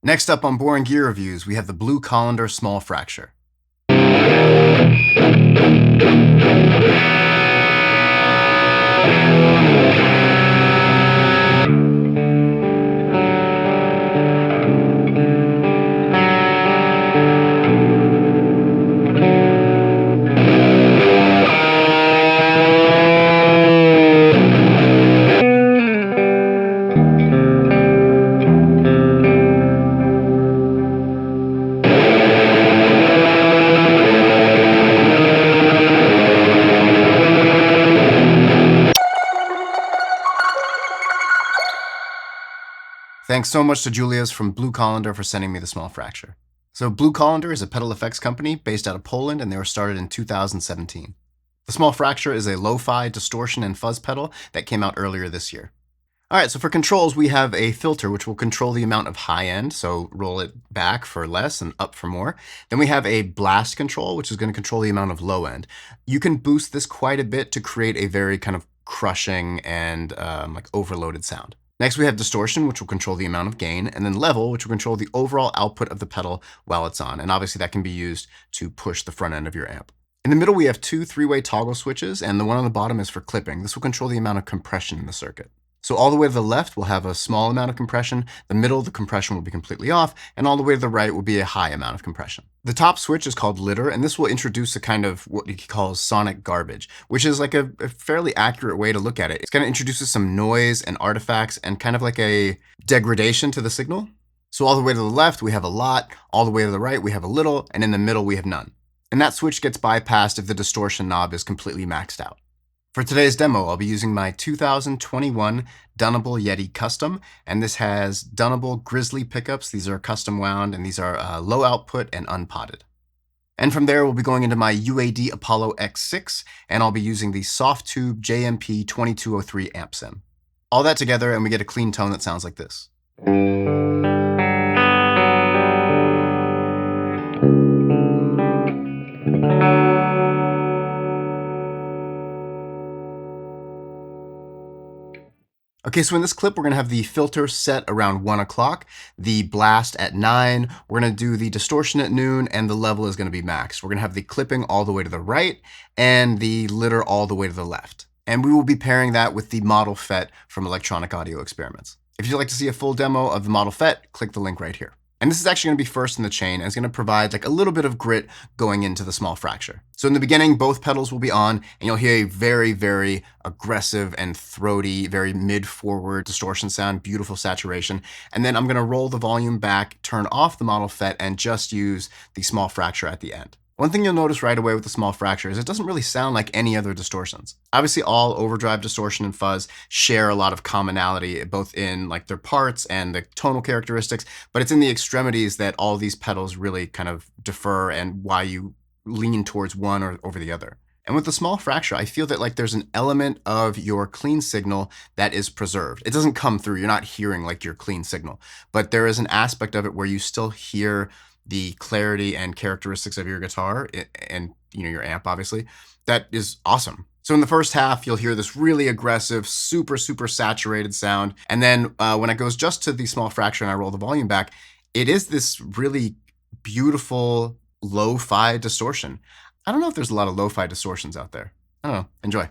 Next up on Boring Gear Reviews, we have the Blue Colander Small Fracture. Thanks so much to Julia's from Blue Colander for sending me the Small Fracture. So Blue Colander is a pedal effects company based out of Poland, and they were started in 2017. The Small Fracture is a LoFi Distortion and fuzz pedal that came out earlier this year. Alright, so for controls, we have a filter which will control the amount of high end, so roll it back for less and up for more. Then we have a blast control, which is going to control the amount of low end. You can boost this quite a bit to create a very kind of crushing and like overloaded sound. Next, we have distortion, which will control the amount of gain, and then level, which will control the overall output of the pedal while it's on. And obviously that can be used to push the front end of your amp. In the middle, we have two 3-way toggle switches, and the one on the bottom is for clipping. This will control the amount of compression in the circuit. So all the way to the left, we'll have a small amount of compression. The middle, the compression will be completely off, and all the way to the right will be a high amount of compression. The top switch is called litter, and this will introduce a kind of what you could call sonic garbage, which is like a fairly accurate way to look at it. It's kind of introduces some noise and artifacts and kind of like a degradation to the signal. So all the way to the left, we have a lot. All the way to the right, we have a little, and in the middle, we have none. And that switch gets bypassed if the distortion knob is completely maxed out. For today's demo, I'll be using my 2021 Dunnable Yeti Custom, and this has Dunnable Grizzly pickups. These are custom wound, and these are low output and unpotted. And from there, we'll be going into my UAD Apollo X6, and I'll be using the Soft Tube JMP 2203 amp sim. All that together, and we get a clean tone that sounds like this. Okay, so in this clip, we're going to have the filter set around 1 o'clock, the blast at 9, we're going to do the distortion at noon, and the level is going to be maxed. We're going to have the clipping all the way to the right, and the litter all the way to the left. And we will be pairing that with the model FET from Electronic Audio Experiments. If you'd like to see a full demo of the model FET, click the link right here. And this is actually going to be first in the chain, and it's going to provide like a little bit of grit going into the small fracture. So in the beginning, both pedals will be on, and you'll hear a very, very aggressive and throaty, very mid-forward distortion sound, beautiful saturation. And then I'm going to roll the volume back, turn off the model FET, and just use the small fracture at the end. One thing you'll notice right away with the small fracture is it doesn't really sound like any other distortions. Obviously, all overdrive, distortion, and fuzz share a lot of commonality, both in like their parts and the tonal characteristics, but it's in the extremities that all these pedals really kind of differ and why you lean towards one or over the other. And with the small fracture, I feel that like there's an element of your clean signal that is preserved. It doesn't come through. You're not hearing like your clean signal, but there is an aspect of it where you still hear the clarity and characteristics of your guitar and your amp, obviously. That is awesome. So in the first half, you'll hear this really aggressive, super, super saturated sound. And then when it goes just to the small fracture and I roll the volume back, it is this really beautiful lo-fi distortion. I don't know if there's a lot of lo-fi distortions out there. I don't know. Enjoy.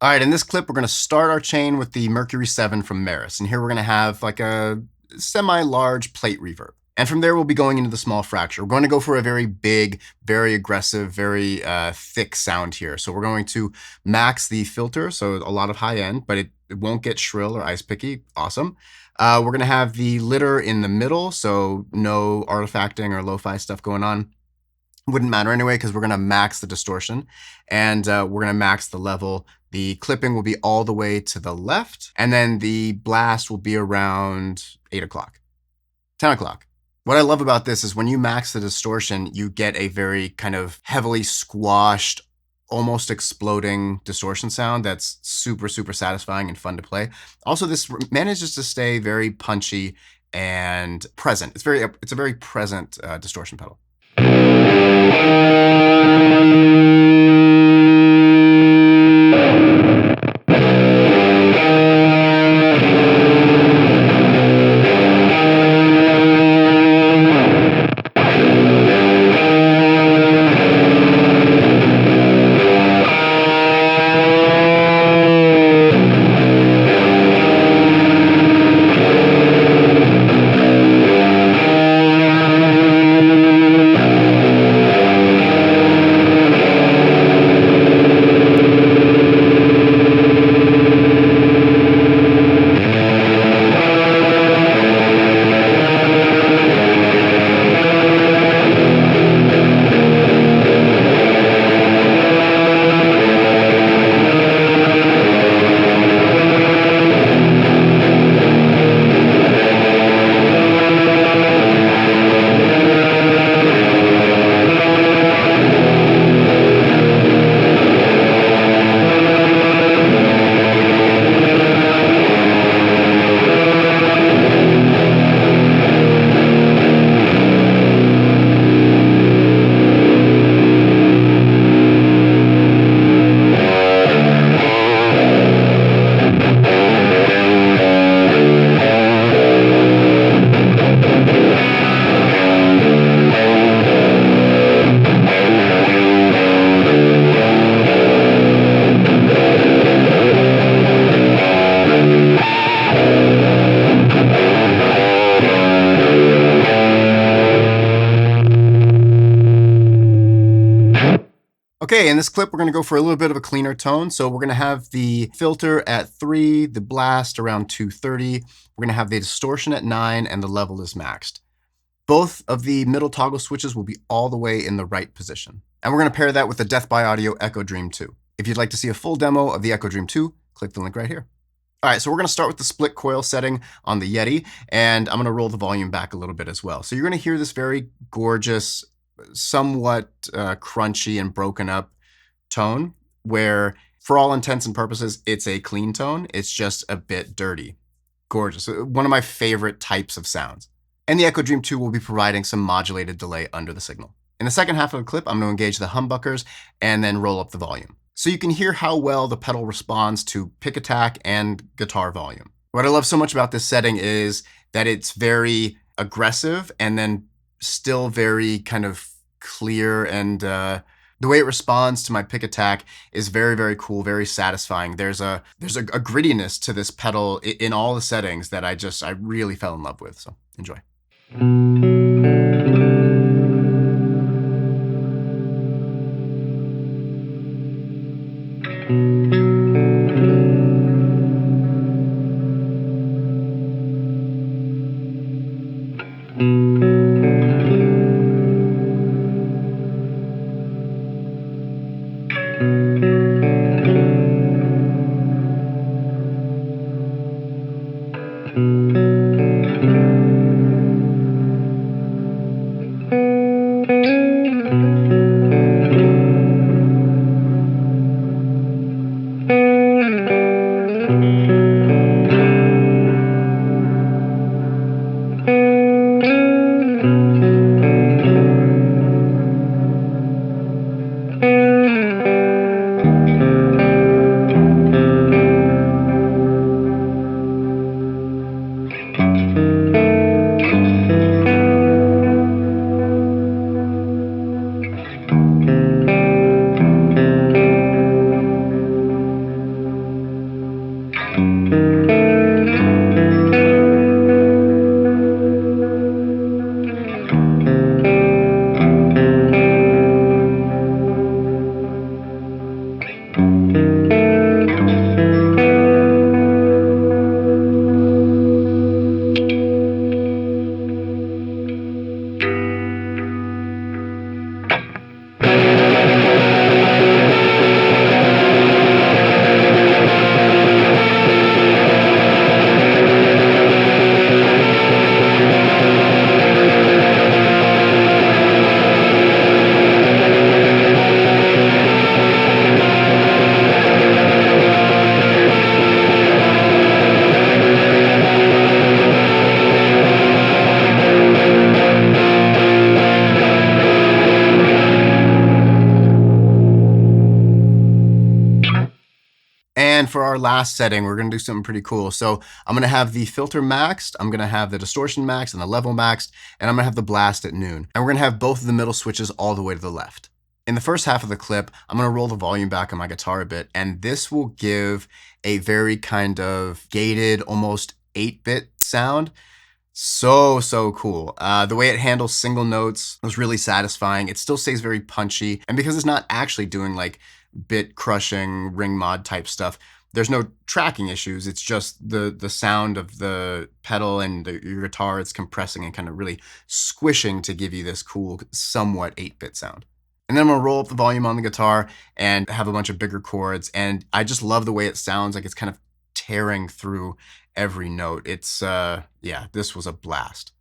All right, in this clip, we're going to start our chain with the Mercury7 from Maris. And here we're going to have like a semi-large plate reverb. And from there, we'll be going into the small fracture. We're going to go for a very big, very aggressive, very thick sound here. So we're going to max the filter, so a lot of high end, but it won't get shrill or ice picky. Awesome. We're going to have the litter in the middle, so no artifacting or lo-fi stuff going on. Wouldn't matter anyway, because we're going to max the distortion, and we're going to max the level. The clipping will be all the way to the left, and then the blast will be around 8 o'clock, 10 o'clock. What I love about this is when you max the distortion, you get a very kind of heavily squashed, almost exploding distortion sound that's super, super satisfying and fun to play. Also, this manages to stay very punchy and present. It's a very present distortion pedal. Okay, in this clip, we're going to go for a little bit of a cleaner tone. So we're going to have the filter at 3, the blast around 230. We're going to have the distortion at 9, and the level is maxed. Both of the middle toggle switches will be all the way in the right position. And we're going to pair that with the Death by Audio Echo Dream 2. If you'd like to see a full demo of the Echo Dream 2, click the link right here. All right, so we're going to start with the split coil setting on the Yeti, and I'm going to roll the volume back a little bit as well. So you're going to hear this very gorgeous, somewhat crunchy and broken up tone where, for all intents and purposes, it's a clean tone. It's just a bit dirty. Gorgeous. One of my favorite types of sounds. And the Echo Dream 2 will be providing some modulated delay under the signal. In the second half of the clip, I'm going to engage the humbuckers and then roll up the volume, so you can hear how well the pedal responds to pick attack and guitar volume. What I love so much about this setting is that it's very aggressive and then still very kind of clear, and the way it responds to my pick attack is very, very cool, very satisfying. There's a grittiness to this pedal in all the settings that I really fell in love with. So enjoy. for our last setting, we're gonna do something pretty cool. So I'm gonna have the filter maxed, I'm gonna have the distortion maxed and the level maxed, and I'm gonna have the blast at noon. And we're gonna have both of the middle switches all the way to the left. In the first half of the clip, I'm gonna roll the volume back on my guitar a bit, and this will give a very kind of gated, almost 8-bit sound. So cool. The way it handles single notes was really satisfying. It still stays very punchy. And because it's not actually doing like bit crushing, ring mod type stuff, there's no tracking issues. It's just the sound of the pedal and your guitar, it's compressing and kind of really squishing to give you this cool, somewhat 8-bit sound. And then I'm gonna roll up the volume on the guitar and have a bunch of bigger chords. And I just love the way it sounds, like it's kind of tearing through every note. It's, yeah, this was a blast.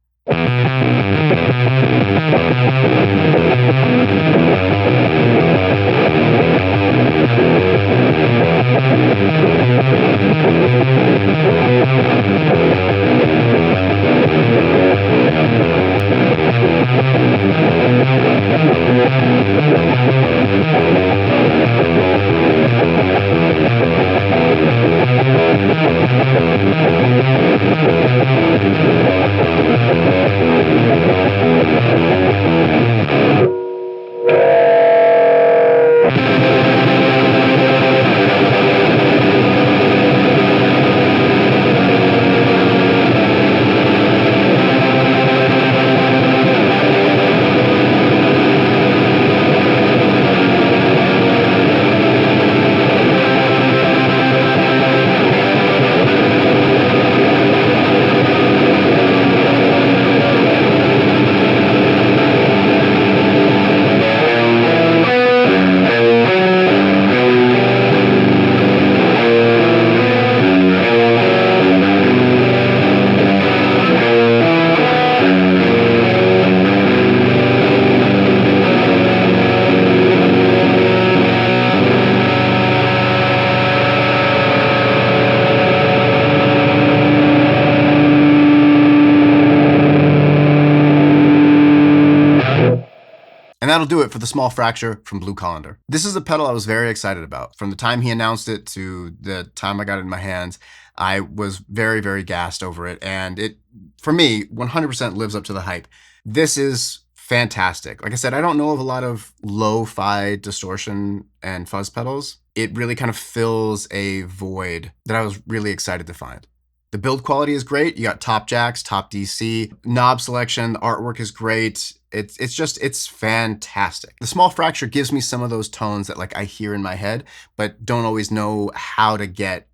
And that'll do it for the small fracture from Blue Colander. This is a pedal I was very excited about. From the time he announced it to the time I got it in my hands, I was very gassed over it. And it, for me, 100% lives up to the hype. This is fantastic. Like I said, I don't know of a lot of lo-fi distortion and fuzz pedals. It really kind of fills a void that I was really excited to find. The build quality is great. You got top jacks, top DC, knob selection, the artwork is great. It's fantastic. The small fracture gives me some of those tones that like I hear in my head, but don't always know how to get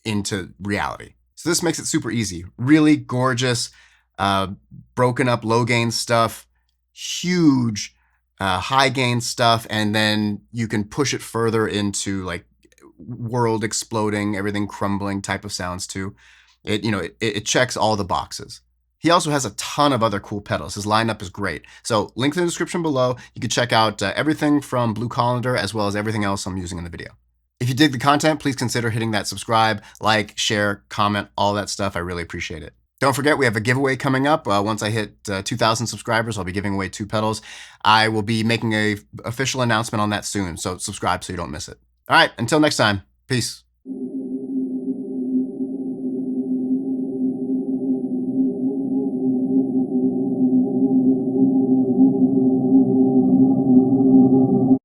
into reality. So this makes it super easy. Really gorgeous, broken up low gain stuff, huge high gain stuff, and then you can push it further into like world exploding, everything crumbling type of sounds too. It checks all the boxes. He also has a ton of other cool pedals. His lineup is great. So link in the description below. You can check out everything from Blue Colander as well as everything else I'm using in the video. If you dig the content, please consider hitting that subscribe, like, share, comment, all that stuff. I really appreciate it. Don't forget, we have a giveaway coming up. Once I hit 2,000 subscribers, I'll be giving away 2 pedals. I will be making an official announcement on that soon, so subscribe so you don't miss it. All right, until next time, peace.